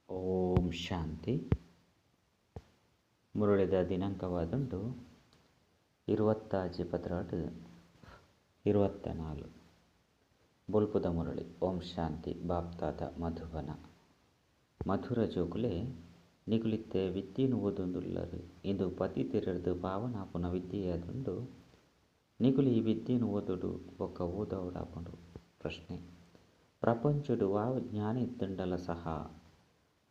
ಓಂ ಶಾಂತಿ. ಮುರುಳಿದ ದಿನಾಂಕವಾದುಂಡು 20/12/24 ಬೊಲ್ಪುದ ಮುರಳಿ. ಓಂ ಶಾಂತಿ. ಬಾಪ್ತಾದ ಮಧುವನ ಮಧುರ ಜೋಕುಲೆ ನಿಗುಲಿತ್ತೆ ವಿದ್ಯೆನು ಓದೊಂದುಲ್ಲರು. ಇಂದು ಪತಿತಿರದು ಪಾವನಾಪುನ ವಿದ್ಯೆಯಾದುಂಡು ನಿಗುಲು ಈ ವಿದ್ಯೆನು ಓದುಡು ಬೊಕ್ಕ ಓದವಡಾಪುಂಡು. ಪ್ರಶ್ನೆ: ಪ್ರಪಂಚಡು ವಾವ ಜ್ಞಾನ ಇದ್ದುಂಡಲ ಸಹ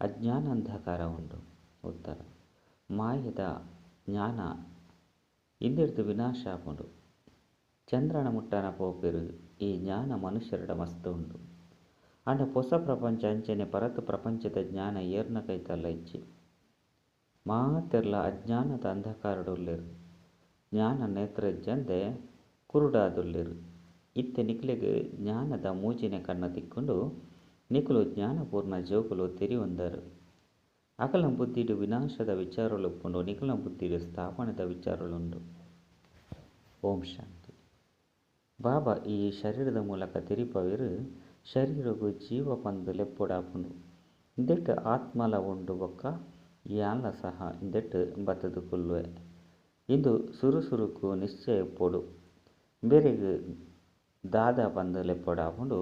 ಅಜ್ಞಾನ ಅಂಧಕಾರ ಉಂಡು. ಉತ್ತರ: ಮಾಯದ ಜ್ಞಾನ ಇಂದಿರ್ದು ವಿನಾಶ ಆಪುಂಡು. ಚಂದ್ರನ ಮುಟ್ಟನ ಪೋಪೆರು ಈ ಜ್ಞಾನ ಮನುಷ್ಯರಡ ಮಸ್ತ್ ಉಂಡು. ಅಂಡ ಹೊಸ ಪ್ರಪಂಚ ಅಂಚನೆ ಪರತು ಪ್ರಪಂಚದ ಜ್ಞಾನ ಏರ್ನ ಕೈತಲ್ಲ ಇಜ್ಜಿ ಮಾತೆರ್ಲ ಅಜ್ಞಾನದ ಅಂಧಕಾರಡುಲ್ಲೆರು. ಜ್ಞಾನ ನೇತ್ರ ಇಜ್ಜಂದೆ ಕುರುಡಾದುಲ್ಲೆರು. ಇತ್ತೆ ನಿಕ್ಲೆಗ್ ಜ್ಞಾನದ ಮೂಜಿನೆ ಕಣ್ಣ ತಿಕ್ಕೊಂಡು ನಿಕುಲು ಜ್ಞಾನಪೂರ್ಣ ಜೋಕುಲು ತೆರಿಯೊಂದರು. ಅಕಲ್ನ ಬುದ್ಧಿಡು ವಿನಾಶದ ವಿಚಾರಗಳು ಉಪ್ಪುಂಡು, ನಿಕಲ್ನ ಬುದ್ಧಿಡು ಸ್ಥಾಪನೆದ ವಿಚಾರಗಳುಂಡು. ಓಂ ಶಾಂತಿ. ಬಾಬಾ ಈ ಶರೀರದ ಮೂಲಕ ತೆರಿಪವೆರು ಶರೀರಗೂ ಜೀವ ಪಂದು ಲೆಪ್ಪೊಡಾಪುಂಡು. ಇಂದೆಟ್ಟು ಆತ್ಮಲ ಉಂಡು ಬೊಕ್ಕ ಯಾನ್ಲ ಸಹ ಇಂದೆಟ್ಟು ಬತ್ತದು ಕುಲ್ವೆ. ಇಂದು ಸುರುಸುರುಕು ನಿಶ್ಚಯ ಪೊಡು ಬೇರೆಗ್ ದಾದಾ ಪಂದು ಲೆಪ್ಪೊಡಾಪುಂಡು.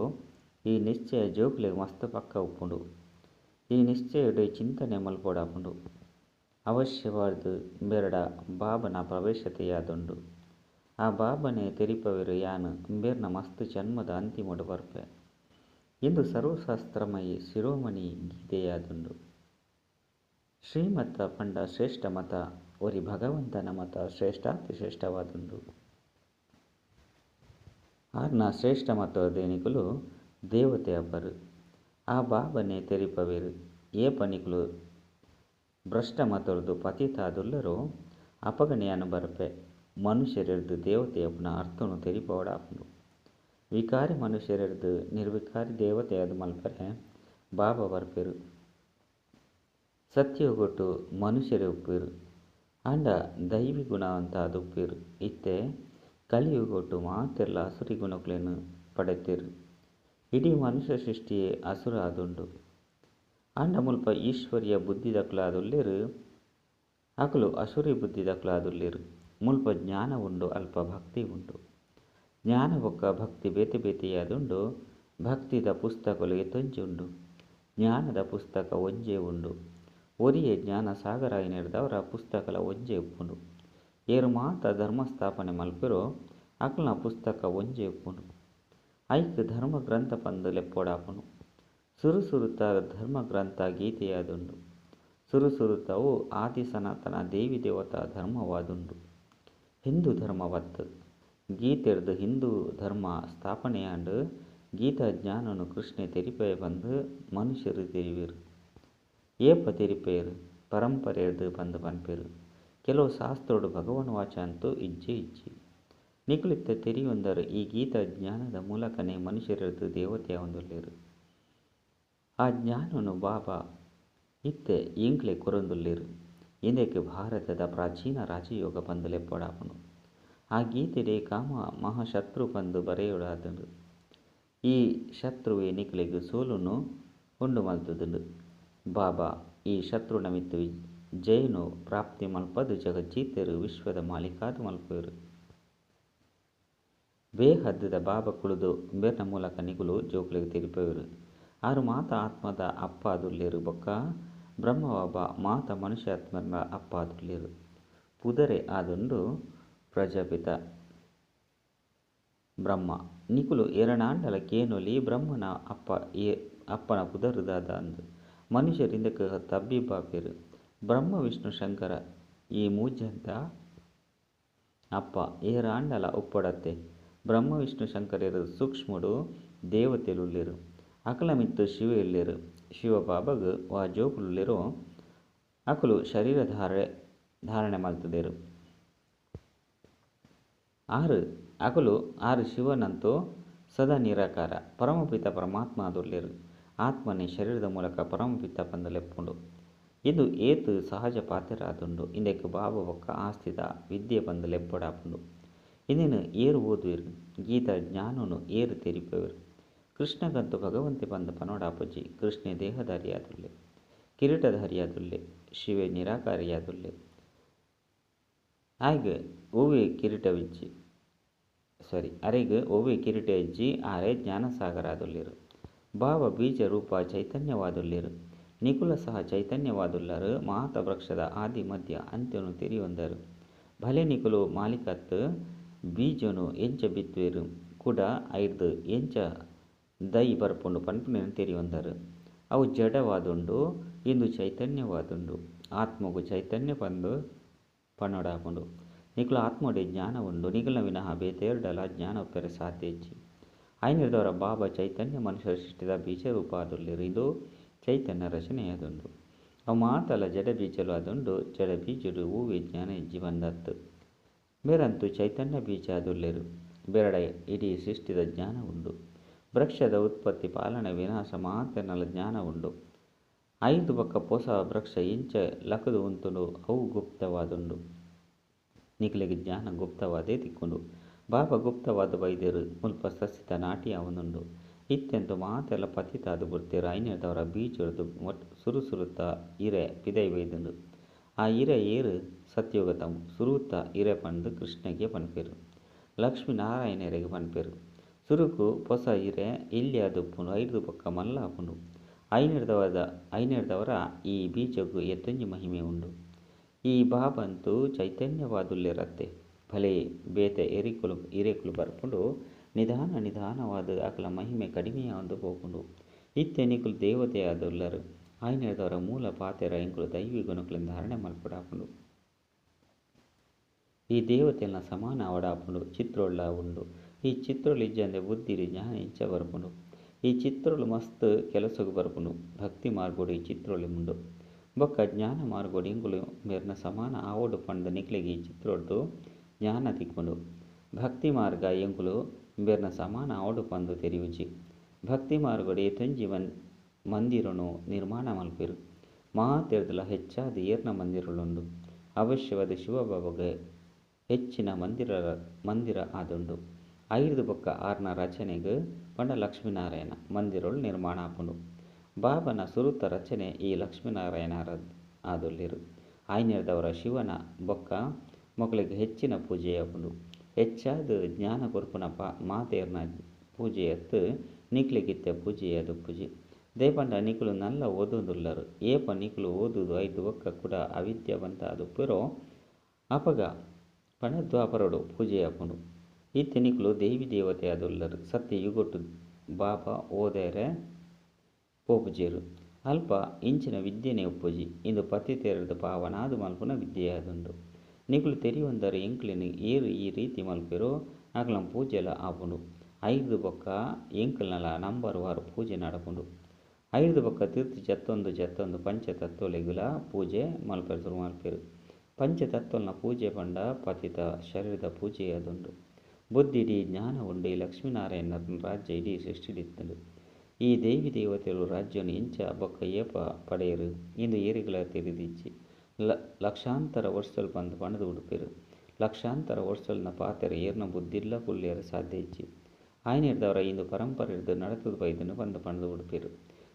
ಈ ನಿಶ್ಚಯ ಜೋಕುಲೆಗ್ ಮಸ್ತ್ ಪಕ್ಕ ಉಪ್ಪುಂಡು. ಈ ನಿಶ್ಚಯಡು ಚಿಂತನೆ ಮಲ್ಪೊಡಾಪುಂಡು. ಅವಶ್ಯವಾದ ಬೇರಡ ಬಾಬನ ಪ್ರವೇಶತೆಯಾದುಂಡು. ಆ ಬಾಬನೆ ತೆರಿಪವೆರು ಯಾನ್ ಬೇರ್ನ ಮಸ್ತ್ ಜನ್ಮದ ಅಂತಿಮಡು ಬರ್ಪೆ. ಇಂದು ಸರ್ವಶಾಸ್ತ್ರಮಯಿ ಶಿರೋಮಣಿ ಗೀತೆಯಾದುಂಡು. ಶ್ರೀಮತ ಪಂಡ ಶ್ರೇಷ್ಠ ಮತ ಒರಿ ಭಗವಂತನ ಮತ ಶ್ರೇಷ್ಠಾತಿ ಶ್ರೇಷ್ಠವಾದುಂಡು. ಆರ್ನ ಶ್ರೇಷ್ಠ ಮತದೇನಿಕುಲು ದೇವತೆ ಅಬ್ಬರು. ಆ ಬಾಬನೆ ತೆರಿಪವೆರು ಏಪ ನಿಕುಲು ಭ್ರಷ್ಟ ಮತೊರ್ದು ಪತಿತಾದುಲ್ಲರೋ ಅಪಗಣೆಯನ್ನು ಬರ್ಪೆ. ಮನುಷ್ಯರೆರ್ದು ದೇವತೆಯಪ್ಪನ ಅರ್ಥನು ತೆರಿಪವಡಾಪುಂಡು. ವಿಕಾರಿ ಮನುಷ್ಯರೆರ್ದು ನಿರ್ವಿಕಾರಿ ದೇವತೆಯಾದ ಮಲ್ಪರೆ ಬಾಬಾ ಬರ್ಪೆರು. ಸತ್ಯಗೊಟ್ಟು ಮನುಷ್ಯರೇ ಉಪ್ಪೇರು. ಅಂಡ ದೈವಿ ಗುಣವಂತಾದ ಉಪ್ಪೇರು. ಇತ್ತೆ ಕಲಿಯುಗೊಟ್ಟು ಮಾತೆರ್ಲ ಅಸುರಿ ಗುಣಕುಲೆನು ಪಡೆತೆರು. ಇಡೀ ಮನುಷ್ಯ ಸೃಷ್ಟಿಯೇ ಅಸುರ ಆದುಂಡು. ಅಂಡ ಮುಲ್ಪ ಈಶ್ವರ್ಯ ಬುದ್ಧಿದಕ್ಲಾದುಲ್ಲೆರು, ಅಕುಲು ಅಸುರಿ ಬುದ್ಧಿದಕ್ಲಾದುಲ್ಲೆರು. ಮುಲ್ಪ ಜ್ಞಾನ ಉಂಡು, ಅಲ್ಪ ಭಕ್ತಿ ಉಂಡು. ಜ್ಞಾನ ಬೊಕ್ಕ ಭಕ್ತಿ ಬೇತೆ ಬೇತೆಯಾದುಂಡು. ಭಕ್ತಿದ ಪುಸ್ತಕಲು ಎತ್ತೊಂಜಿ ಉಂಡು, ಜ್ಞಾನದ ಪುಸ್ತಕ ಒಂಜೇ ಉಂಡು. ಒರಿಯೇ ಜ್ಞಾನ ಸಾಗರ ನೆರೆದವರ ಪುಸ್ತಕಲ ಒಂಜೇ ಉಪ್ಪುಂಡು. ಏರು ಮಾತ ಧರ್ಮಸ್ಥಾಪನೆ ಮಲ್ಪೆರೋ ಅಕಲ್ನ ಪುಸ್ತಕ ಒಂಜೇ ಉಪ್ಪುಂಡು. ಐಕ್ ಧರ್ಮ ಗ್ರಂಥ ಪಂದು ಲೆಪ್ಪೊಡಾಪುಂಡು. ಸುರುಸುರುತ ಧರ್ಮ ಗ್ರಂಥ ಗೀತೆಯಾದುಂಡು. ಸುರುಸುರುತವು ಆದಿ ಸನಾತನ ದೇವಿ ದೇವತಾ ಧರ್ಮವಾದುಂಡು. ಹಿಂದೂ ಧರ್ಮವತ್ತು ಗೀತೆರ್ದು ಹಿಂದೂ ಧರ್ಮ ಸ್ಥಾಪನೆಯಾಂಡು ಗೀತಾ ಜ್ಞಾನನು ಕೃಷ್ಣೆ ತೆರಿಪೆ ಬಂದು ಮನುಷ್ಯರು ತೆರಿವೆರು. ಏಪ ತೆರಿಪೆರು ಪರಂಪರೆರ್ದು ಬಂದು ಪನ್ಪೆರು. ಕೆಲವು ಶಾಸ್ತ್ರೋಡು ಭಗವನ್ ವಾಚ ಅಂತೂ ಇಜ್ಜೆ ಇಜ್ಜಿ ನಿಕುಲಿತ್ತ ತೆರಿಯೊಂದರು. ಈ ಗೀತಾ ಜ್ಞಾನದ ಮೂಲಕನೇ ಮನುಷ್ಯರೆರ್ದು ದೇವತೆಯ ಹೊಂದುಲ್ಲೆರು. ಆ ಜ್ಞಾನನು ಬಾಬಾ ಇತ್ತೆ ಇಂಕ್ಲೆ ಕೊರೊಂದುಲ್ಲೆರು. ಇಂದಕ್ಕೆ ಭಾರತದ ಪ್ರಾಚೀನ ರಾಜಯೋಗ ಪಂದು ಲೆಪ್ಪೊಡಾಪುಂಡು. ಆ ಗೀತೆಡೆ ಕಾಮ ಮಹಾಶತ್ರು ಪಂದು ಬರೆಯೊಡಾದುಂಡು. ಈ ಶತ್ರುವೆ ನಿಕುಲೆಗ್ ಸೋಲುನು ಉಂಡು ಮಲ್ತುದುಂಡು. ಬಾಬಾ ಈ ಶತ್ರುನ ಮಿತ್ತು ಜಯನು ಪ್ರಾಪ್ತಿ ಮಲ್ಪದು ಜಗಜ್ಜೀತೆರು ವಿಶ್ವದ ಮಾಲೀಕಾದು ಮಲ್ಪುವೆರು. ಬೇಹದ್ದದ ಬಾಬಾ ಕುಳಿದು ಬೇರ್ನ ಮೂಲಕ ನಿಗುಲು ಜೋಕುಲೆಗ್ ತೆರಿಪೆವೆರು. ಆರು ಮಾತ ಆತ್ಮದ ಅಪ್ಪ ಆದುಲ್ಲೆರು ಬೊಕ್ಕ ಬ್ರಹ್ಮ ಬಾಬಾ ಮಾತ ಮನುಷ್ಯಾತ್ಮರ ಅಪ್ಪ ಆದುಲ್ಲೆರು. ಪುದರೆ ಆದುಂಡು ಪ್ರಜಾಪಿತ ಬ್ರಹ್ಮ. ನಿಕುಲು ಎರಡಾಂಡಲ ಕೇನೊಲಿ ಬ್ರಹ್ಮನ ಅಪ್ಪನ ಪುದರುದಾದ ಅಂದು ಮನುಷ್ಯರಿಂದಕ್ಕೆ ತಬ್ಬಿಬ್ಬಾಪೆರು. ಬ್ರಹ್ಮ ವಿಷ್ಣು ಶಂಕರ ಈ ಮೂಜಂತ ಅಪ್ಪ ಏರಾಂಡಲ ಉಪ್ಪೊಡತ್ತೆ. ಬ್ರಹ್ಮ ವಿಷ್ಣು ಶಂಕರೆರು ಸೂಕ್ಷ್ಮಡು ದೇವತೆಲುಲ್ಲೆರು. ಅಕಲ ಮಿತ್ತು ಶಿವ ಇಲ್ಲೆರು. ಶಿವ ಬಾಬಾಗ್ ವಾ ಜೋಕುಲುಲ್ಲೆರೋ ಅಕುಲು ಶರೀರ ಧಾರಣೆ ಮಲ್ತುದೆರು. ಅಕುಲು ಆರು ಶಿವನಂತೂ ಸದಾ ನಿರಾಕಾರ ಪರಮಪಿತ ಪರಮಾತ್ಮ ಆದುಲ್ಲೆರು. ಆತ್ಮನೇ ಶರೀರದ ಮೂಲಕ ಪರಮಪಿತ ಪಂದು ಲೆಪ್ಪುಂಡು. ಇದು ಏತು ಸಹಜ ಪಾತೆರಾದುಂಡು. ಇಂದಕ್ಕೆ ಬಾಬಾ ಬೊಕ್ಕ ಆಸ್ತಿದ ವಿದ್ಯೆ ಪಂದು ಲೆಪ್ಪೊಡಾಪುಂಡು. ಇಂದಿನ ಏರು ಓದುವೆರು. ಗೀತಾ ಜ್ಞಾನನು ಏರು ತೆರಿಪೆವೆರು. ಕೃಷ್ಣಗಂತೂ ಭಗವಂತೆ ಪಂದು ಪನೋಡಾಪುಜಿ. ಕೃಷ್ಣೆ ದೇಹಧಾರಿಯಾದುಲ್ಲೆ. ಕಿರೀಟಧಾರಿಯಾದುಲ್ಲೆ ಶಿವೆ ನಿರಾಕಾರಿಯಾದುಲ್ಲೆ ಆಯ್ಗೆ ಓವೆ ಕಿರೀಟವಿಜ್ಜಿ ಅರೆಗೆ ಓವೆ ಕಿರೀಟ ಇಜ್ಜಿ ಆರೆ ಜ್ಞಾನಸಾಗರ ಆದುಲ್ಲೇರು ಭಾವ ಬೀಜ ರೂಪ ಚೈತನ್ಯವಾದುಲ್ಲೇರು ನಿಕುಲ ಸಹ ಚೈತನ್ಯವಾದುಲ್ಲರು ಮಾತ ವೃಕ್ಷದ ಆದಿ ಮಧ್ಯ ಅಂತ್ಯನು ತಿರಿಯೊಂದರು ಭಲೆ ನಿಕುಲು ಮಾಲಿಕತ್ ಬೀಜನು ಎಂಚ ಬಿತ್ತುವೆರು ಕೂಡ ಐದು ಎಂಚ ದೈ ಬರ್ಪುಂಡು ಪನ್ಪುನೇನು ತೆರಿಯೊಂದರು ಅವು ಜಡವಾದುಂಡು ಇಂದು ಚೈತನ್ಯವಾದುಂಡು ಆತ್ಮಗೂ ಚೈತನ್ಯ ಪಂದು ಪನ್ನೊಡಾಪುಂಡು ನಿಕುಲು ಆತ್ಮಡೆ ಜ್ಞಾನ ಉಂಡು ನಿಕುಲ ವಿನಃ ಬೇತೇರ್ಡಲ ಜ್ಞಾನ ಉಪ್ಪೆರೆ ಸಾಧ್ಯ ಇಜ್ಜಿ ಐನಿರ್ದವರ ಬಾಬಾ ಚೈತನ್ಯ ಮನುಷ್ಯರ ಸೃಷ್ಟಿದ ಬೀಜ ರೂಪ ಆದುಲ್ಲೇರು ಇದು ಚೈತನ್ಯ ರಚನೆಯಾದುಂಡು ಅವು ಮಾತಲ ಜಡ ಬೀಜಲು ಆದುಂಡು ಜಡ ಬೀಜಡು ಹೂವೆ ಜ್ಞಾನ ಇಜ್ಜಿ ಬಂದತ್ತು ಬೇರಂತೂ ಚೈತನ್ಯ ಬೀಜ ಆದುಲ್ಲೇರು ಬೇರಡ ಇಡೀ ಸೃಷ್ಟಿದ ಜ್ಞಾನ ಉಂಡು ವೃಕ್ಷದ ಉತ್ಪತ್ತಿ ಪಾಲನೆ ವಿನಾಶ ಮಾತೆನಲ ಜ್ಞಾನ ಉಂಡು ಐದು ಪಕ್ಕ ಪೊಸ ವೃಕ್ಷ ಇಂಚ ಲಕದು ಉಂತುಂಡು ಅವು ಗುಪ್ತವಾದುಂಡು ನಿಖಿಲಿಗೆ ಜ್ಞಾನ ಗುಪ್ತವಾದೇ ತಿಕ್ಕೊಂಡು ಬಾಬಾ ಗುಪ್ತವಾದ ಬೈದೇರು ಮುಲ್ಪ ಸಸ್ಯದ ನಾಟಿ ಅವನುಂಡು ಇತ್ತೆಂತು ಮಾತೆಲ್ಲ ಪತಿತಾದು ಬಿಡ್ತೀರು ಐನೇದವರ ಬೀಜದ್ದು ಸುರುಸುರುತ್ತ ಇರೆ ಪಿದೈ ಬೈದುಂಡು ಆ ಇರೆ ಏರು ಸತ್ಯೋಗತಮ್ ಸುರುತ್ತ ಇರೆ ಪಂದು ಕೃಷ್ಣಗೆ ಪನ್ಪೇರು ಲಕ್ಷ್ಮೀನಾರಾಯಣರಿಗೆ ಪನ್ಪೇರು ಸುರುಕು ಪೊಸ ಇರೆ ಇಲ್ಲಿ ಅದುಪ್ಪುಂಡು ಐದು ಪಕ್ಕ ಮಲ್ಲ ಆಪುಂಡು ಐನೇರ್ದವರ ಈ ಬೀಜಗೂ ಎತ್ತೊಂಜಿ ಮಹಿಮೆ ಉಂಡು ಈ ಬಾಬಂತೂ ಚೈತನ್ಯವಾದುಲ್ಲೇರತ್ತೆ ಭಲೆ ಬೇತೆ ಇರೇಕುಲು ಬರ್ಪುಂಡು ನಿಧಾನವಾದ ಅಕಲ ಮಹಿಮೆ ಕಡಿಮೆಯಾದು ಹೋಗುಂಡು ಇತ್ತೆ ನಿಕುಲು ದೇವತೆಯಾದುಲ್ಲರು ಐನೇರ್ದವರ ಮೂಲ ಪಾತೆರ ಎಂಕುಲು ದೈವಿ ಗುಣಕುಲಿಂದ ಧಾರಣೆ ಮಲ್ಪಡಾಪುಂಡು ಈ ದೇವತೆಲ್ನ ಸಮಾನ ಅವಡಾಪುಂಡು ಚಿತ್ರೋಳ್ಳ ಉಂಡು ಈ ಚಿತ್ರೋಳು ಇಜ್ಜಂದೆ ಬುದ್ಧಿರಿ ಜ್ಞಾನ ಇಂಚ ಬರ್ಪುಂಡು ಈ ಚಿತ್ರೋಳು ಮಸ್ತ್ ಕೆಲಸಗೂ ಬರ್ಪುಂಡು ಭಕ್ತಿ ಮಾರ್ಗೋಡು ಈ ಚಿತ್ರೋಳಿ ಉಂಡು ಬೊಕ್ಕ ಜ್ಞಾನ ಮಾರ್ಗೋಡು ಇಂಗುಲು ಮೇರ್ನ ಸಮಾನ ಆವೋಡು ಪಂಡ ನಿಕ್ಲೆಗೆ ಈ ಚಿತ್ರೋಡ್ದು ಜ್ಞಾನ ತಿಕ್ಕೊಂಡು ಭಕ್ತಿ ಮಾರ್ಗ ಎಂಕುಲು ಬೇರ್ನ ಸಮಾನ ಆವಡು ಪಂದು ತೆರಿಯುಜಿ ಭಕ್ತಿ ಮಾರ್ಗೋಡು ತೊಂಜಿ ಮಂದಿರನು ನಿರ್ಮಾಣ ಮಲ್ಪೇರು ಮಾತೆರ್ದಲ ಹೆಚ್ಚಾದ ಏರ್ನ ಮಂದಿರಳುಂಡು ಅವಶ್ಯವಾದ ಶಿವಬಾಬಗೆ ಹೆಚ್ಚಿನ ಮಂದಿರ ಆದುಂಡು ಐದು ಬೊಕ್ಕ ಆರ್ನ ರಚನೆಗೆ ಪಂಡ ಲಕ್ಷ್ಮೀನಾರಾಯಣ ಮಂದಿರಳು ನಿರ್ಮಾಣ ಆಪುಂಡು ಬಾಬನ ಸುರುತ ರಚನೆ ಈ ಲಕ್ಷ್ಮೀನಾರಾಯಣ ಆದುಲ್ಲೇರು ಐನೇರ್ದವರ ಶಿವನ ಬೊಕ್ಕ ಮಕ್ಕಳಿಗೆ ಹೆಚ್ಚಿನ ಪೂಜೆಯಾಪುಂಡು ಹೆಚ್ಚಾದ ಜ್ಞಾನ ಕೊರ್ಪುನ ಮಾತೇರ್ನ ಪೂಜೆಯತ್ತು ನಿಕ್ಲಿಗಿತ್ತೆ ಪೂಜೆಯದು ಪೂಜೆ ದೇಪಂಡ ನಿಕುಲು ನಲ್ಲ ಓದೋದುಲ್ಲರು ಏಪ ನಿಕುಲು ಓದುದು ಐದು ಒಕ್ಕ ಕೂಡ ಅವಿದ್ಯಾವಂತ ಅದು ಪುರೋ ಅಪಗ ಪಣ ದ್ವಾಪರಡು ಪೂಜೆಯಾಪುಂಡು ಇತ್ತೆ ನಿಕುಲು ದೇವಿ ದೇವತೆ ಅದುಲ್ಲರು ಸತ್ಯ ಯುಗೊಟ್ಟು ಬಾಬಾ ಓದೇರೆ ಪೋಪುಜೇರು ಅಲ್ಪ ಇಂಚಿನ ವಿದ್ಯೆನೇ ಉಪ್ಪುಜಿ ಇಂದು ಪತಿತೇರದು ಪಾವನಾದು ಮಲ್ಪುನ ವಿದ್ಯೆಯಾದುಂಡು ನಿಕುಲು ತೆರಿಯೊಂದರ ಎಂಕ್ಲಿನ ಏರು ಈ ರೀತಿ ಮಲ್ಪೆರೋ ಅಕಲಂ ಪೂಜೆಲ ಆಪುಂಡು ಐದು ಬೊಕ್ಕ ಎಂಕ್ಲನಲ ನಂಬರ್ ವಾರು ಪೂಜೆ ನಡಪುಂಡು ಐದು ಬೊಕ್ಕ ತೀರ್ಥ ಜತ್ತೊಂದು ಪಂಚತತ್ವಲೆಗುಲ ಪೂಜೆ ಮಲ್ಪೆರು ಶುರು ಮಲ್ಪೆರು ಪಂಚತತ್ವಲ್ನ ಪೂಜೆ ಪಂಡ ಪತಿತ ಶರೀರದ ಪೂಜೆಯಾದುಂಡು ಬುದ್ಧಿಡಿ ಜ್ಞಾನ ಉಂಡು ಈ ಲಕ್ಷ್ಮೀನಾರಾಯಣ ರಾಜ್ಯ ಇಡೀ ಸೃಷ್ಟಿಡಿತ್ತಂಡು ಈ ದೇವಿ ದೇವತೆಗಳು ರಾಜ್ಯವನ್ನು ಎಂಚ ಬೊಕ್ಕ ಏಪ ಪಡೆಯರು ಇಂದು ಏರಿಗಳ ತೆರೆದಿಚ್ಚಿ ಲಕ್ಷಾಂತರ ವರ್ಷಲು ಬಂದು ಪಣದು ಉಡುಪೇರು ಲಕ್ಷಾಂತರ ವರ್ಷಲ್ನ ಪಾತೆರ ಏರ್ನ ಬುದ್ಧಿಲ್ಲ ಪುಲ್ಲೇರ ಸಾಧ್ಯ ಇಚ್ಚಿ ಆಯ್ನಿರ್ದವರ ಇಂದು ಪರಂಪರೆ ಇರ್ದು ನಡತದ ಬೈದನ್ನು ಬಂದು ಪಣದು ಉಡುಪೇರು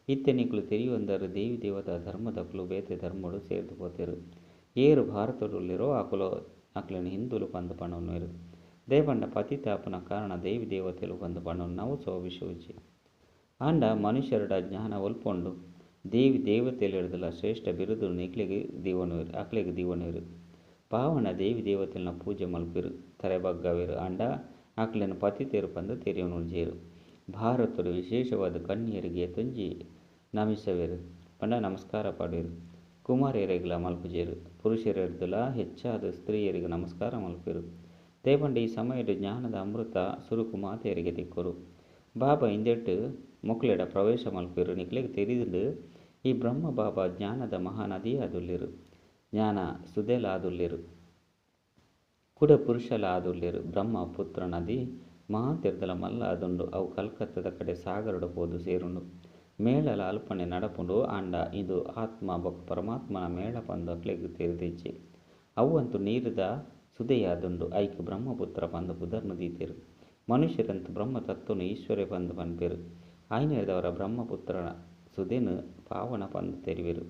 ಇತ್ತೆ ನಿಕುಲು ತೆರಿಯೊಂದರು ದೇವಿ ದೇವತಾ ಧರ್ಮದಕುಲು ಬೇತೆ ಧರ್ಮಡು ಸೇರ್ದು ಪೋತೆರು ಏರು ಭಾರತದಲ್ಲಿರೋ ಅಕಲನ್ನು ಹಿಂದುಲು ಬಂದು ಪಣವನ್ನೇರು ದೇವಂಡ ಪತಿತಾಪನ ಕಾರಣ ದೇವಿ ದೇವತೆಲು ಬಂದು ಪಣವನ್ನು ನಾವು ಸೋವಿಶೋಚಿ ಆಂಡ ಮನುಷ್ಯರಡ ಜ್ಞಾನ ಒಲ್ಪೊಂಡು ದೇವಿ ದೇವತೆಲಿಡ್ದಲ ಶ್ರೇಷ್ಠ ಬಿರುದು ನಿಕ್ಲಿಗೆ ದೀವನವೇರು ಅಕ್ಲಿಗೆ ದೀವನವೇರು ಪಾವನ ದೇವಿ ದೇವತೆಲ್ನ ಪೂಜೆ ಮಲ್ಪೇರು ತರೆಬಗ್ಗವೇರು ಆಂಡ ಅಕ್ಲಿನ ಪತಿತೇರು ಪಂದು ತೆರೆಯುನುಜೇರು ಭಾರತಡು ವಿಶೇಷವಾದ ಕನ್ಯರಿಗೆ ತೊಂಜಿ ನಮಿಸವೇರು ಪಂಡ ನಮಸ್ಕಾರ ಪಡೇರು ಕುಮಾರಿಯರಿಗೆಲ ಮಲ್ಪುಜೇರು ಪುರುಷರಿರ್ದಲ ಹೆಚ್ಚಾದ ಸ್ತ್ರೀಯರಿಗೆ ನಮಸ್ಕಾರ ಮಲ್ಪೇರು ದೇಪಂಡ ಈ ಸಮಯದ ಜ್ಞಾನದ ಅಮೃತ ಸುರುಕು ಮಾತೆಯರಿಗೆ ತಿಕ್ಕೋರು ಬಾಬಾ ಇಂದೆಟ್ಟು ಮೊಕ್ಲೆಡ ಪ್ರವೇಶ ಮಲ್ಪೇರು ನಿಕ್ಲೆಗೆ ತೆರಿದು ಈ ಬ್ರಹ್ಮ ಬಾಬಾ ಜ್ಞಾನದ ಮಹಾನದಿ ಆದುಲ್ಲೇರು ಜ್ಞಾನ ಸುದೆಲ ಆದುಲ್ಲೇರು ಕುಡ ಪುರುಷಲ ಆದುಲ್ಲೇರು ಬ್ರಹ್ಮ ಪುತ್ರ ನದಿ ಮಾತೆರ್ದಲ ಮಲ್ಲ ಆದುಂಡು ಅವು ಕಲ್ಕತ್ತದ ಕಡೆ ಸಾಗರಡು ಪೋದು ಸೇರುಂಡು ಮೇಳಲ ಅಲ್ಪನೆ ನಡಪುಂಡು ಆಂಡ ಇದು ಆತ್ಮ ಬೊಕ್ಕ ಪರಮಾತ್ಮನ ಮೇಳ ಪಂದು ಅಕ್ಲೆಗೆ ತೆರೆದಿಚ್ಚಿ ಅವು ಅಂತೂ ನೀರಿದ ಸುದೆಯಾದುಂಡು ಐಕ್ ಬ್ರಹ್ಮಪುತ್ರ ಪಂದು ಪುದರ್ನು ದೀತೆರು ಮನುಷ್ಯರಂತೂ ಬ್ರಹ್ಮ ತತ್ವನು ಈಶ್ವರೇ ಪಂದು ಪನ್ಪೇರು ಆಯ್ನೆದವರ ಬ್ರಹ್ಮಪುತ್ರ ಸುದೆನು ಪಾವನ ಪಂದು ತೆರಿವೆರು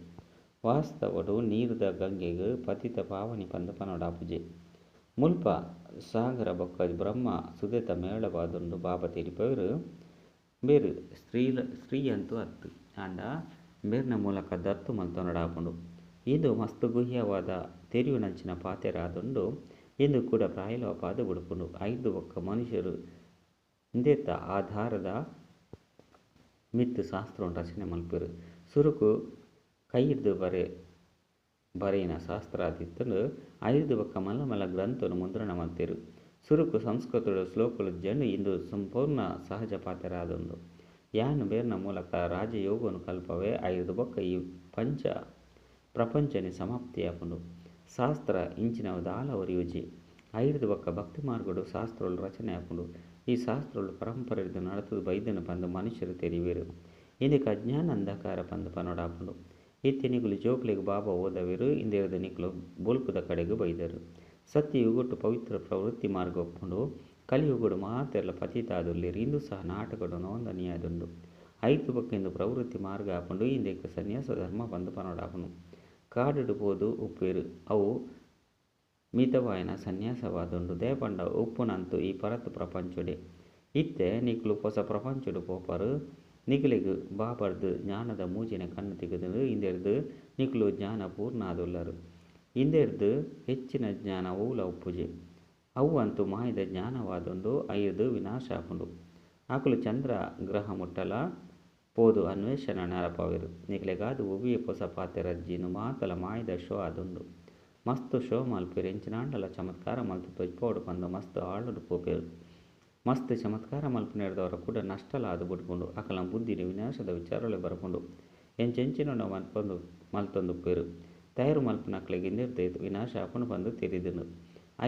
ವಾಸ್ತವಡು ನೀರುದ ಗಂಗೆಗ್ ಪತಿತ ಪಾವನಿ ಪಂದು ಪನೊಡಾಪುಜೆ. ಮುಲ್ಪ ಸಾಗರ ಬೊಕ್ಕ ಬ್ರಹ್ಮ ಸುದೆತ ಮೇಳವಾದುಂಡು ಬಾಬ ತೆರಿಪವರು ಬೇರು ಸ್ತ್ರೀ ಅಂತೂ ಅತ್ತು ಆಂಡ ಬೇರ್ನ ಮೂಲಕ ದತ್ತು ಮಲ್ತೊನಡಾಪುಂಡು. ಇಂದು ಮಸ್ತ್ ಗುಹ್ಯವಾದ ತೆರಿಯುನಂಚಿನ ಪಾತೆರಾದುಂಡು ಇಂದು ಕೂಡ ಪ್ರಾಯಲವ ಪಾದು ಬಿಡುಪುಂಡು. ಐದು ಬೊಕ್ಕ ಮನುಷ್ಯರು ಇಂದೆತ್ತ ಆಧಾರದ ಮಿತ್ತು ಶಾಸ್ತ್ರವನ್ನು ರಚನೆ ಮಲ್ಪರು. ಸುರುಕು ಕೈಯಿಡ್ದು ಬರೆಯಿನ ಶಾಸ್ತ್ರ ಆದಿತ್ತಂಡು ಐದು ಬೊಕ್ಕ ಮಲ್ಲ ಮಲ್ಲ ಗ್ರಂಥವನ್ನು ಮುದ್ರಣ ಮಲ್ತೆರು. ಸುರುಕು ಸಂಸ್ಕೃತದ ಶ್ಲೋಕಗಳು ಜಂಡು ಇಂದು ಸಂಪೂರ್ಣ ಸಹಜ ಪಾತೆರಾದುಂಡು. ಯಾನು ಬೇರ್ನ ಮೂಲಕ ರಾಜಯೋಗವನ್ನು ಕಲ್ಪವೇ ಐದು ಬೊಕ್ಕ ಈ ಪಂಚ ಪ್ರಪಂಚನಿ ಸಮಾಪ್ತಿಯಾಪುಂಡು. ಶಾಸ್ತ್ರ ಇಂಚಿನ ದಾಲ ಒರಿಯುಜಿ ಐದು ಬೊಕ್ಕ ಭಕ್ತಿ ಮಾರ್ಗಡು ಶಾಸ್ತ್ರಗಳು ರಚನೆ ಆಪುಂಡು. ಈ ಶಾಸ್ತ್ರಗಳು ಪರಂಪರೆದು ನಡತದು ಬೈದನು ಪಂದು ಮನುಷ್ಯರು ತೆರಿವೇರು. ಇಂದಕ್ಕೆ ಅಜ್ಞಾನ ಅಂಧಕಾರ ಪಂದು ಪನೊಡಾಪುಂಡು. ಇತ್ತೆ ನಿಗುಲು ಜೋಕ್ಲಿಗೆ ಬಾಬಾ ಓದವಿರು ಇಂದಿರದ ನಿಗುಲು ಬೊಲ್ಪುದ ಕಡೆಗೂ ಬೈದರು. ಸತ್ಯಯುಗುಟ್ಟು ಪವಿತ್ರ ಪ್ರವೃತ್ತಿ ಮಾರ್ಗ ಒಪ್ಪುಂಡು. ಕಲಿಯುಗುಡು ಮಾತೆರ್ಲ ಪತಿತಾದುಲ್ಲಿರು. ಇಂದು ಸಹ ನಾಟಕಡು ನೋಂದಣಿಯಾದುಂಡು. ಐದು ಬೊಕ್ಕ ಇಂದು ಪ್ರವೃತ್ತಿ ಮಾರ್ಗ ಆಪುಂಡು. ಇಂದಕ್ಕೆ ಸನ್ಯಾಸ ಧರ್ಮ ಪಂದು ಪನೊಡಾಪುಂಡು. ಕಾಡುಡು ಪೋದು ಉಪ್ಪೇರು ಅವು ಮಿತವಾಯಿನ ಸನ್ಯಾಸವಾದುಂಡು. ದೇಪಂಡ ಉಪ್ಪುನಂತೂ ಈ ಪರತು ಪ್ರಪಂಚುಡೆ. ಇತ್ತೆ ನಿಕ್ಲು ಹೊಸ ಪ್ರಪಂಚಡು ಪೋಪರು. ನಿಖಿಲಿಗೆ ಬಾಬರ್ದು ಜ್ಞಾನದ ಮೂಜಿನ ಕಣ್ಣು ತೆಗೆದು ಇಂದೆರ್ದು ನಿಖಿಲು ಜ್ಞಾನ ಪೂರ್ಣ ಆದುಲ್ಲರು. ಇಂದೆರ್ದು ಹೆಚ್ಚಿನ ಜ್ಞಾನ ಊಲ ಉಪ್ಪುಜೆ. ಅವು ಅಂತೂ ಮಾಯದ ಜ್ಞಾನವಾದುಂಡು. ಐದು ವಿನಾಶ ಆಪುಂಡು. ಆಕಲು ಚಂದ್ರ ಗ್ರಹ ಮುಟ್ಟಲ ಪೋದು ಅನ್ವೇಷಣ ನೆರಪವೆರು. ನಿಖಿಲೆಗಾದು ಉವಿಯ ಹೊಸ ಪಾತೆ ರಜ್ಜಿನು ಮಾತಲ ಮಾಯದ ಶೋ ಆದುಂಡು. ಮಸ್ತ್ ಶೋ ಮಲ್ಪೆರು. ಎಂಚಿನಾಂಡಲ ಚಮತ್ಕಾರ ಮಲ್ತು ತೊಜ್ಪೋಡು ಪಂದು ಮಸ್ತ್ ಆಳುಡು ಪೋಪೆರು. ಮಸ್ತ್ ಚಮತ್ಕಾರ ಮಲ್ಪನೆರ್ದವರ ಕೂಡ ನಷ್ಟಲಾದು ಬಿಡ್ಪುಂಡು. ಅಕಲ ಬುದ್ಧಿನ ವಿನಾಶದ ವಿಚಾರಲೆ ಬರಪುಂಡು. ಎಂಚೆಂಚಿನ ಮಲ್ತೊಂದುಪ್ಪೇರು. ತಯಾರು ಮಲ್ಪನಕ್ಲೆಗೆ ಇಂದೆರ್ದು ವಿನಾಶ ಆಪುಂಡು ಪಂದು ತೆರಿದುಂಡು.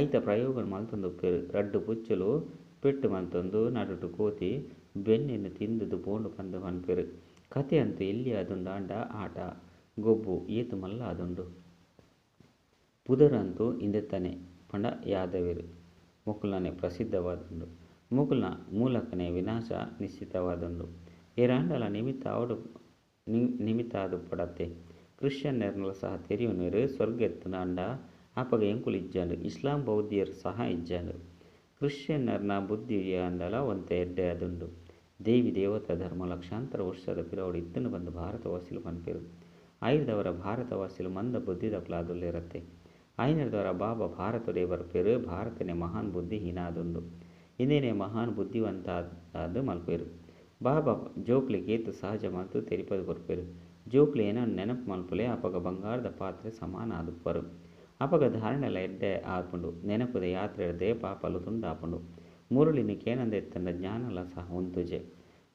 ಐತ ಪ್ರಯೋಗ ಮಲ್ತೊಂದುಪ್ಪೇರು. ರಡ್ಡು ಪುಚ್ಚಲು ಪೆಟ್ಟು ಮಲ್ತೊಂದು ನಡುಟು ಕೋತಿ ಬೆನ್ನೆನ್ನು ತಿಂದುದು ಪೋಂಡು ಪಂದು ಪನ್ಪೆರು. ಕತೆ ಅಂತೂ ಎಲ್ಲಿ ಆದುಂಡು ಆಂಡ ಆಟ ಗೊಬ್ಬು ಏತು ಮಲ್ಲ ಆದುಂಡು. ಪುದರಂತೂ ಇಂದೆತ್ತನೆ ಪಂಡ ಯಾದವೆರು. ಮುಕುಲ್ನನೆ ಪ್ರಸಿದ್ಧವಾದುಂಡು. ಮುಕುಲ್ನ ಮೂಲಕನೇ ವಿನಾಶ ನಿಶ್ಚಿತವಾದುಂಡು. ಏರಾಂಡಲ ನಿಮಿತ್ತ ಆದು ಪಡತೆ. ಕ್ರಿಶ್ಚಿಯನ್ನರ್ನಲ ಸಹ ತೆರಿಯುನೆರು. ಸ್ವರ್ಗೆತ್ತು ಅಂಡ ಆಪಗ ಎಂಕುಲು ಇಜ್ಜಂಡು. ಇಸ್ಲಾಂ ಬೌದ್ಧಿಯರು ಸಹ ಇಜ್ಜಂಡು. ಕ್ರಿಶ್ಚಿಯನ್ನರ್ನ ಬುದ್ಧಿಯಾಂಡಲ ಒಂತೆ ಎಡ್ಡೆ ಆದುಂಡು. ದೇವಿ ದೇವತಾ ಧರ್ಮ ಲಕ್ಷಾಂತರ ವರ್ಷದ ಪಿರವಡು ಇತ್ತನು ಬಂದು ಭಾರತ ವಾಸಿಲು ಪನ್ಪೆರು. ಐದವರ ಭಾರತ ವಾಸಿಲು ಮಂದ ಬುದ್ಧಿದಕ್ಲಾದುಲ್ಲಿರತ್ತೆ. ಐನರ್ದವರ ಬಾಬಾ ಭಾರತಡೆ ಬರ್ಪೆರು. ಭಾರತನೇ ಮಹಾನ್ ಬುದ್ಧಿಹೀನ ಆದುಂಡು. ಇಂದೇನೆ ಮಹಾನ್ ಬುದ್ಧಿವಂತ ಆದು ಮಲ್ಪೆರು. ಬಾಬಾ ಜೋಕ್ಲಿಗೆ ಏತು ಸಹಜ ಮಲ್ತು ತೆರಿಪದು ಕೊರ್ಪೆರು. ಜೋಕ್ಲಿ ಏನೋ ನೆನಪು ಮಲ್ಪುಲೆ ಅಪಗ ಬಂಗಾರದ ಪಾತ್ರೆ ಸಮಾನ ಆದುಪ್ಪರು. ಅಪಗ ಧಾರಣೆಲ ಎಡ್ಡೆ ಆಪುಂಡು. ನೆನಪುದ ಯಾತ್ರೆಡ್ದೆ ಪಾಪಲು ತುಂಡಾಪುಂಡು. ಮುರುಳಿನಿ ಕೇನಂದೆತ್ತಂಡ ಜ್ಞಾನಲ ಸಹ ಉಂತುಜೆ.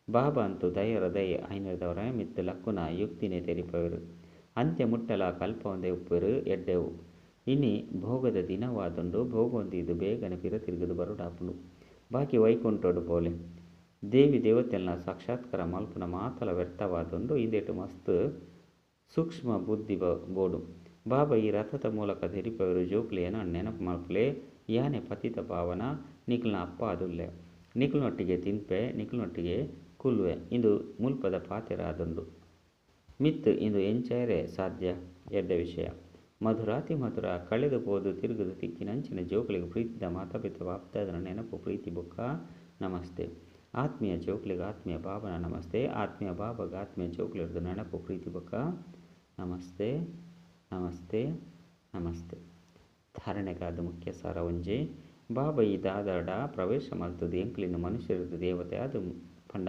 ಬಾಬಾ ಅಂತೂ ದಯರ ದಯೆ ಐನರ್ದವರ ಮಿತ್ತು ಲಕ್ಕುನ ಯುಕ್ತಿನೇ ತೆರಿಪವೆರು. ಅಂತ್ಯ ಮುಟ್ಟಲ ಕಲ್ಪ ಒಂದೇ ಉಪ್ಪೆರು ಎಡ್ಡೆವು. ಇನಿ ಭೋಗದ ದಿನವಾದುಂಡು. ಭೋಗೊಂದಿದು ಬೇಗನೆ ಪಿರ ತಿರುಗದು ಬರುಡಾಪುಂಡು. ಬಾಕಿ ವೈಕುಂಠೋಡು ಪೋಲೆ ದೇವಿ ದೇವತೆಲ್ನ ಸಾಕ್ಷಾತ್ಕಾರ ಮಲ್ಪುನ ಮಾತಲ ವ್ಯರ್ಥವಾದುಂಡು. ಇಂದೆಟು ಮಸ್ತ್ ಸೂಕ್ಷ್ಮ ಬುದ್ಧಿ ಬೋಡು. ಬಾಬಾ ಈ ರಥದ ಮೂಲಕ ತೆರಿಪವರು. ಜೋಕ್ಲಿ ಏನೋ ನೆನಪು ಮಲ್ಪುಲೆ ಯಾನೆ ಪತಿತ ಪಾವನ ನಿಖಿಲ್ನ ಅಪ್ಪ ಆದುಲ್ಲೆ. ನಿಖಿಲ್ನೊಟ್ಟಿಗೆ ತಿನ್ಪೆ ನಿಖಿಲ್ನೊಟ್ಟಿಗೆ ಕುಲ್ವೆ. ಇಂದು ಮುಲ್ಪದ ಪಾತೆರಾದುಂಡು. ಮಿತ್ತು ಇಂದು ಎಂಚೈರೆ ಸಾಧ್ಯ ಎಡ್ಡೆ ವಿಷಯ. ಮಧುರಾತಿ ಮಧುರ ಕಳೆದು ಪೋದು ತಿರುಗುದು ತಿಕ್ಕಿನಂಚಿನ ಜೋಕ್ಲಿಗೆ ಪ್ರೀತಿದ ಮಾತಾಪಿತ ಬಾಪ್ದಾದನ ನೆನಪು ಪ್ರೀತಿ ಬುಕ್ಕ ನಮಸ್ತೆ. ಆತ್ಮೀಯ ಜೋಕ್ಲಿಗೆ ಆತ್ಮೀಯ ಬಾಬನ ನಮಸ್ತೆ. ಆತ್ಮೀಯ ಬಾಬಾಗ ಆತ್ಮೀಯ ಜೋಕ್ಲಿರ್ದು ನೆನಪು ಪ್ರೀತಿ ಬುಕ್ಕ ನಮಸ್ತೆ ನಮಸ್ತೆ ನಮಸ್ತೆ. ಧಾರಣೆಗಾದ ಮುಖ್ಯ ಸಾರ ಒಂಜೆ. ಬಾಬಾ ಈ ದಾದಾಡ ಪ್ರವೇಶ ಮಲ್ತದು ಎಂಕ್ಲಿನ ಮನುಷ್ಯರದು ದೇವತೆ ಅದು ಪಂಡ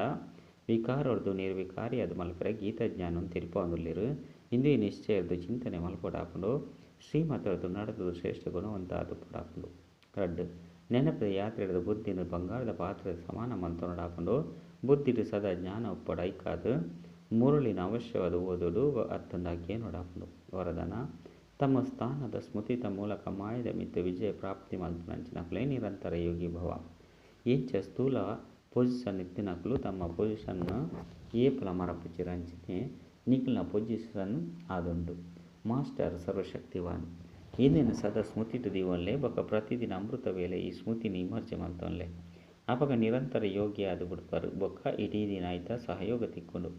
ವಿಕಾರರ್ದು ನಿರ್ವಿಕಾರಿ ಅದು ಮಲ್ಪರೆ ಗೀತಾಜ್ಞಾನವನ್ನು ತೆರಿಪೊಂದುಲ್ಲೆರು. ಇಂದು ಈ ನಿಶ್ಚಯರ್ದು ಚಿಂತನೆ ಮಲ್ಪೊಡಾಪುಂಡು. ಶ್ರೀಮತರದು ನಡೆದು ಶ್ರೇಷ್ಠ ಗುಣವಂತ ಅದು ಪಡಾಪುಂಡು. ರಡ್ಡು ನೆನಪದ ಯಾತ್ರೆಡ್ದು ಬುದ್ಧಿನ ಬಂಗಾರದ ಪಾತ್ರೆ ಸಮಾನ ಮಲ್ತೊನಡಾಪುಂಡು. ಬುದ್ಧಿಡು ಸದಾ ಜ್ಞಾನ ಉಪ್ಪಡ ಐಕಾದು ಮುರುಳಿನ ಅವಶ್ಯವಾದ ಓದುಡು ಅತ್ತೊಂದು ಅಗ್ಗೇನೊಡಾಪುಂಡು. ವರದಾನ ತಮ್ಮ ಸ್ಥಾನದ ಸ್ಮೃತಿತ ಮೂಲಕ ಮಾಯದ ಮಿತ್ತು ವಿಜಯ ಪ್ರಾಪ್ತಿ ಮಲ್ಪುನಂಚಿನಕ್ಲೆ ನಿರಂತರ ಯೋಗಿ ಭವ. ಎಂಚ ಸ್ಥೂಲ ಪೊಸಿಷನ್ ಇತ್ತಿನಕ್ಲು ತಮ್ಮ ಪೊಸಿಷನ್ನ ಏಪಲ ಮರಪುಚಿರಂಚಿನೆ ನಿಖಿಲ್ನ ಪೊಸಿಷನ್ ಆದುಂಡು. ಮಾಸ್ಟರ್ ಸರ್ವಶಕ್ತಿವಾನ್ ಇಂದಿನ ಸದಾ ಸ್ಮೃತಿಟು ದಿವೊನ್ಲೆ ಬೊಕ್ಕ ಪ್ರತಿದಿನ ಅಮೃತ ವೇಳೆ ಈ ಸ್ಮೃತಿನ ಇಮರ್ಜೆ ಮಲ್ತೊನ್ಲೆ. ಅಪಗ ನಿರಂತರ ಯೋಗಿ ಆದು ಬಿಡ್ಪರು. ಬೊಕ್ಕ ಇಡೀ ದಿನ ಐತ ಸಹಯೋಗ ತಿಕ್ಕುಂಡು.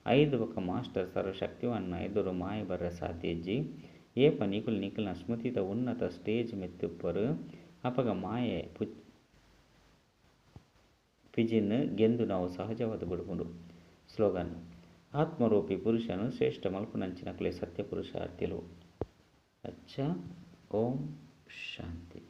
ಐದು ఒక మాస్టర్ సర్వశక్తివన్న ఎదురు మాయ బర్ర సాధ్యజ్జి ఏప నికుల స్మృతిత ఉన్నత స్టేజ్ ಮೆತ್ತುಪ್ಪರು ಅಪಗ ಮಾಯೆ ಪಿಜಿನ್ ಗೆಂದು ನಾವು ಸಹಜವಾದ ಬುಡುಪುಂಡು. ಸ್ಲೋಗನ್: ಆತ್ಮರೂಪಿ ಪುರುಷನು ಶ್ರೇಷ್ಠ ಮಲ್ಪುನಂಚಿನಕ್ಲೆ ಸತ್ಯ ಪುರುಷಾರ್ಥಿಲು. ಅಚ್ಚ. ಓಂ ಶಾಂತಿ.